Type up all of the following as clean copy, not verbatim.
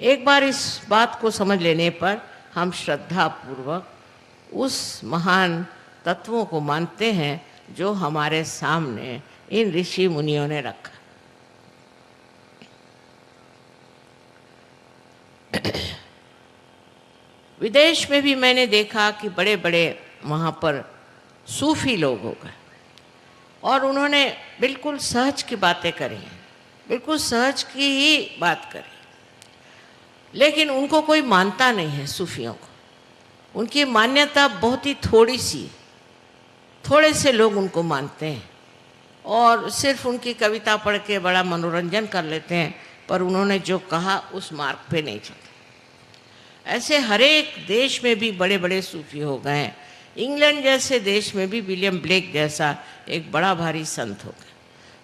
एक बार इस बात को समझ लेने पर हम श्रद्धा पूर्वक उस महान तत्वों को मानते हैं जो हमारे सामने इन ऋषि मुनियों ने रखा। विदेश में भी मैंने देखा कि बड़े बड़े वहाँ पर सूफी लोग हो गए और उन्होंने बिल्कुल सहज की बातें करी, बिल्कुल सहज की ही बात करी, लेकिन उनको कोई मानता नहीं है। सूफियों को उनकी मान्यता बहुत ही थोड़ी सी, थोड़े से लोग उनको मानते हैं और सिर्फ उनकी कविता पढ़ के बड़ा मनोरंजन कर लेते हैं, पर उन्होंने जो कहा उस मार्ग पे नहीं चलते। ऐसे हर एक देश में भी बड़े बड़े सूफी हो गए हैं। इंग्लैंड जैसे देश में भी विलियम ब्लेक जैसा एक बड़ा भारी संत हो गया,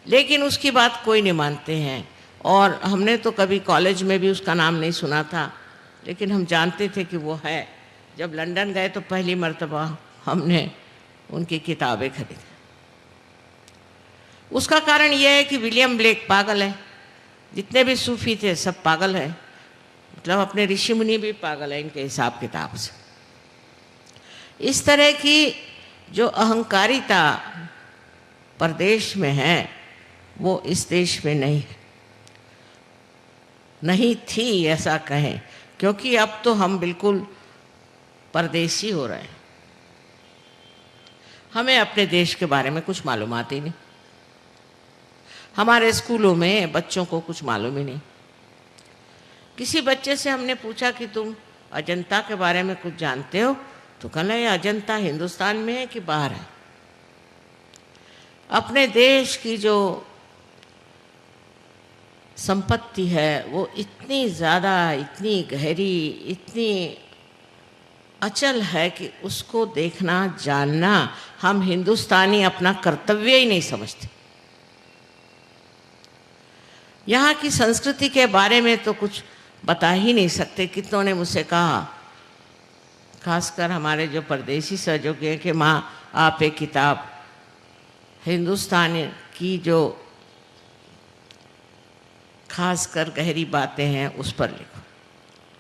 लेकिन उसकी बात कोई नहीं मानते हैं। और हमने तो कभी कॉलेज में भी उसका नाम नहीं सुना था, लेकिन हम जानते थे कि वो है। जब लंदन गए तो पहली मर्तबा हमने उनकी किताबें खरीदी। उसका कारण यह है कि विलियम ब्लेक पागल है, जितने भी सूफी थे सब पागल हैं, मतलब अपने ऋषि मुनि भी पागल है इनके हिसाब किताब से। इस तरह की जो अहंकारिता परदेश में है वो इस देश में नहीं थी ऐसा कहें, क्योंकि अब तो हम बिल्कुल परदेशी हो रहे हैं। हमें अपने देश के बारे में कुछ मालूमात ही नहीं। हमारे स्कूलों में बच्चों को कुछ मालूम ही नहीं। किसी बच्चे से हमने पूछा कि तुम अजंता के बारे में कुछ जानते हो, तो कहना ये अजंता हिंदुस्तान में है कि बाहर है। अपने देश की जो संपत्ति है वो इतनी ज़्यादा, इतनी गहरी, इतनी अचल है कि उसको देखना, जानना हम हिंदुस्तानी अपना कर्तव्य ही नहीं समझते। यहाँ की संस्कृति के बारे में तो कुछ बता ही नहीं सकते। कितनों ने मुझसे कहा, खासकर हमारे जो परदेशी सहयोगी हैं, कि माँ आप एक किताब हिंदुस्तान की जो खासकर गहरी बातें हैं उस पर लिखो।